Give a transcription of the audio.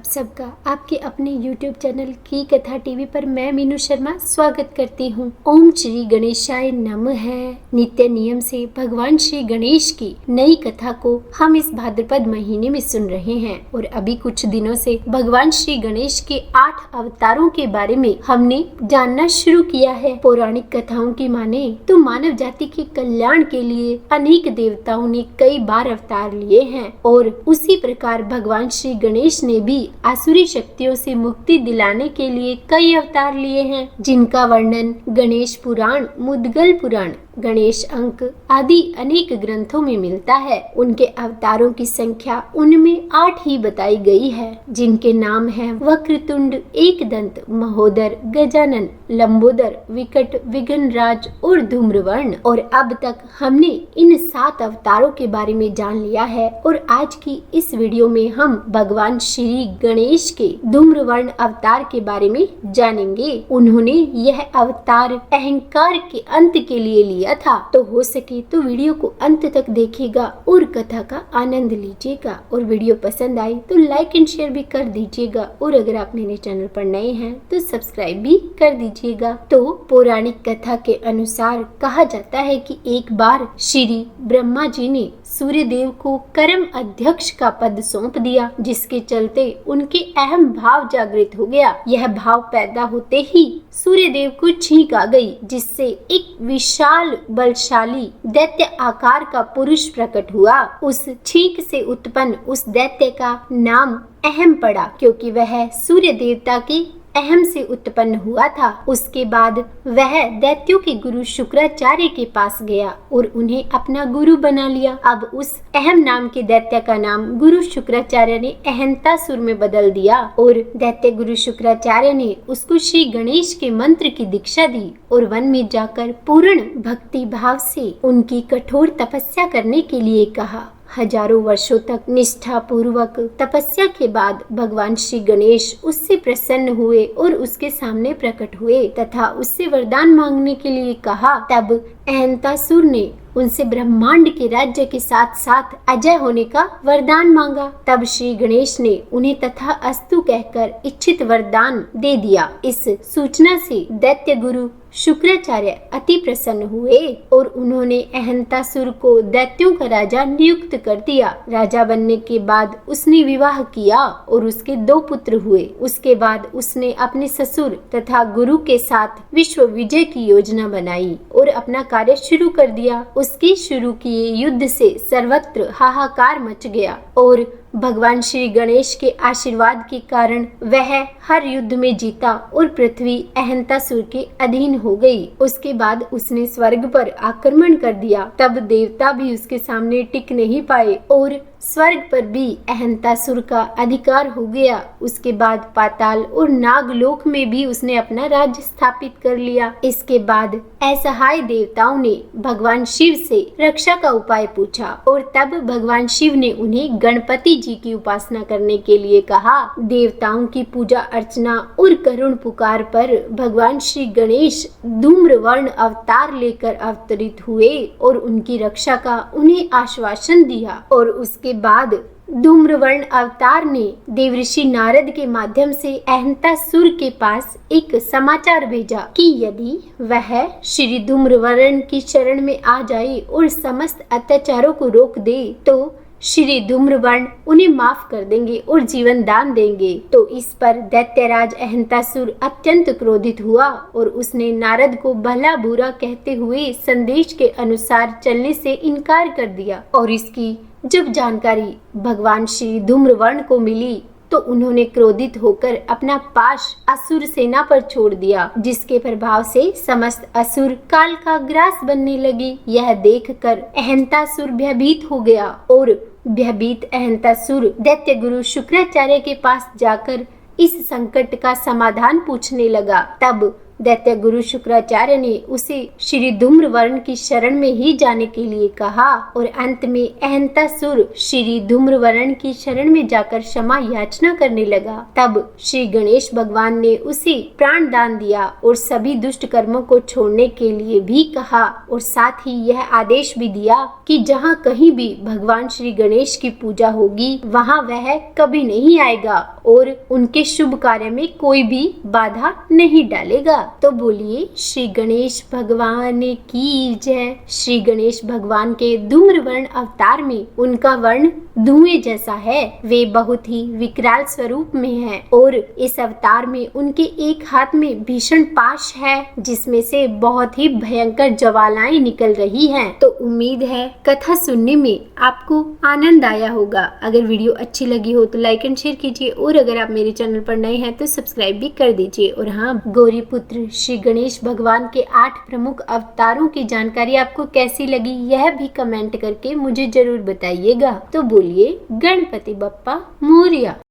सबका आपके अपने YouTube चैनल की कथा टीवी पर मैं मीनू शर्मा स्वागत करती हूँ। ओम श्री गणेशाय नमः है। नित्य नियम से भगवान श्री गणेश की नई कथा को हम इस भाद्रपद महीने में सुन रहे हैं और अभी कुछ दिनों से भगवान श्री गणेश के 8 अवतारों के बारे में हमने जानना शुरू किया है। पौराणिक कथाओं की माने तो मानव जाति के कल्याण के लिए अनेक देवताओं ने कई बार अवतार लिए हैं और उसी प्रकार भगवान श्री गणेश ने भी आसुरी शक्तियों से मुक्ति दिलाने के लिए कई अवतार लिए हैं, जिनका वर्णन गणेश पुराण, मुद्गल पुराण, गणेश अंक आदि अनेक ग्रंथों में मिलता है। उनके अवतारों की संख्या उनमें 8 ही बताई गई है, जिनके नाम हैं वक्रतुंड, एकदंत, महोदर, गजानन, लंबोदर, विकट, विघ्नराज और धूम्रवर्ण। और अब तक हमने इन 7 अवतारों के बारे में जान लिया है और आज की इस वीडियो में हम भगवान श्री गणेश के धूम्रवर्ण अवतार के बारे में जानेंगे। उन्होंने यह अवतार अहंकार के अंत के लिए लिया था, तो हो सके तो वीडियो को अंत तक देखिएगा और कथा का आनंद लीजिएगा। और वीडियो पसंद आई तो लाइक एंड शेयर भी कर दीजिएगा और अगर आप मेरे चैनल पर नए हैं तो सब्सक्राइब भी कर दीजिएगा। तो पौराणिक कथा के अनुसार कहा जाता है कि एक बार श्री ब्रह्मा जी ने सूर्य देव को कर्म अध्यक्ष का पद सौंप दिया, जिसके चलते उनके अहम भाव जागृत हो गया। यह भाव पैदा होते ही सूर्य देव को छींक आ गई, जिससे एक विशाल बलशाली दैत्य आकार का पुरुष प्रकट हुआ। उस छींक से उत्पन्न उस दैत्य का नाम अहम पड़ा, क्योंकि वह सूर्य देवता के अहम से उत्पन्न हुआ था। उसके बाद वह दैत्यों के गुरु शुक्राचार्य के पास गया और उन्हें अपना गुरु बना लिया। अब उस अहम नाम के दैत्य का नाम गुरु शुक्राचार्य ने अहंतासुर में बदल दिया और दैत्य गुरु शुक्राचार्य ने उसको श्री गणेश के मंत्र की दीक्षा दी और वन में जाकर पूर्ण भक्ति भाव से उनकी कठोर तपस्या करने के लिए कहा। हजारों वर्षों तक निष्ठा पूर्वक तपस्या के बाद भगवान श्री गणेश उससे प्रसन्न हुए और उसके सामने प्रकट हुए तथा उससे वरदान मांगने के लिए कहा। तब अहंतासुर ने उनसे ब्रह्मांड के राज्य के साथ साथ अजय होने का वरदान मांगा। तब श्री गणेश ने उन्हें तथा अस्तु कहकर इच्छित वरदान दे दिया। इस सूचना से दैत्य गुरु शुक्राचार्य अति प्रसन्न हुए और उन्होंने अहंतासुर को दैत्यों का राजा नियुक्त कर दिया। राजा बनने के बाद उसने विवाह किया और उसके 2 पुत्र हुए। उसके बाद उसने अपने ससुर तथा गुरु के साथ विश्व विजय की योजना बनाई और अपना कार्य शुरू कर दिया। उसके शुरू किए युद्ध से सर्वत्र हाहाकार मच गया और भगवान श्री गणेश के आशीर्वाद के कारण वह हर युद्ध में जीता और पृथ्वी अहंतासुर के अधीन हो गई। उसके बाद उसने स्वर्ग पर आक्रमण कर दिया। तब देवता भी उसके सामने टिक नहीं पाए और स्वर्ग पर भी अहंतासुर का अधिकार हो गया। उसके बाद पाताल और नागलोक में भी उसने अपना राज्य स्थापित कर लिया। इसके बाद असहाय देवताओं ने भगवान शिव से रक्षा का उपाय पूछा और तब भगवान शिव ने उन्हें गणपति जी की उपासना करने के लिए कहा। देवताओं की पूजा अर्चना और करुण पुकार पर भगवान श्री गणेश धूम्रवर्ण अवतार लेकर अवतरित हुए और उनकी रक्षा का उन्हें आश्वासन दिया। और उसके बाद धूम्रवर्ण अवतार ने देवऋषि नारद के माध्यम से अहंतासुर के पास एक समाचार भेजा कि यदि वह श्री धूम्रवर्ण की शरण में आ जाए और समस्त अत्याचारों को रोक दे तो श्री धूम्रवर्ण उन्हें माफ कर देंगे और जीवन दान देंगे। तो इस पर दैत्यराज अहंतासुर अत्यंत क्रोधित हुआ और उसने नारद को भला बुरा कहते हुए संदेश के अनुसार चलने से इनकार कर दिया। और इसकी जब जानकारी भगवान श्री धूम्रवर्ण को मिली तो उन्होंने क्रोधित होकर अपना पाश असुर सेना पर छोड़ दिया, जिसके प्रभाव से समस्त असुर काल का ग्रास बनने लगी। यह देखकर अहंतासुर भयभीत हो गया और भयभीत अहंतासुर दैत्य गुरु शुक्राचार्य के पास जाकर इस संकट का समाधान पूछने लगा। तब दैत्य गुरु शुक्राचार्य ने उसे श्री धूम्रवर्ण की शरण में ही जाने के लिए कहा और अंत में अहंतासुर श्री धूम्रवर्ण की शरण में जाकर क्षमा याचना करने लगा। तब श्री गणेश भगवान ने उसे प्राण दान दिया और सभी दुष्ट कर्मों को छोड़ने के लिए भी कहा और साथ ही यह आदेश भी दिया कि जहाँ कहीं भी भगवान श्री गणेश की पूजा होगी वहाँ वह कभी नहीं आएगा और उनके शुभ कार्य में कोई भी बाधा नहीं डालेगा। तो बोलिए श्री गणेश भगवान की जय। श्री गणेश भगवान के धूम्रवर्ण अवतार में उनका वर्ण धुएं जैसा है। वे बहुत ही विकराल स्वरूप में है और इस अवतार में उनके एक हाथ में भीषण पाश है जिसमें से बहुत ही भयंकर ज्वालाएं निकल रही हैं। तो उम्मीद है कथा सुनने में आपको आनंद आया होगा। अगर वीडियो अच्छी लगी हो तो लाइक एंड शेयर कीजिए और अगर आप मेरे चैनल पर नए हैं तो सब्सक्राइब भी कर दीजिए। और हाँ, गौरी पुत्र श्री गणेश भगवान के 8 प्रमुख अवतारों की जानकारी आपको कैसी लगी यह भी कमेंट करके मुझे जरूर बताइएगा। तो बोलिए गणपति बप्पा मोरया।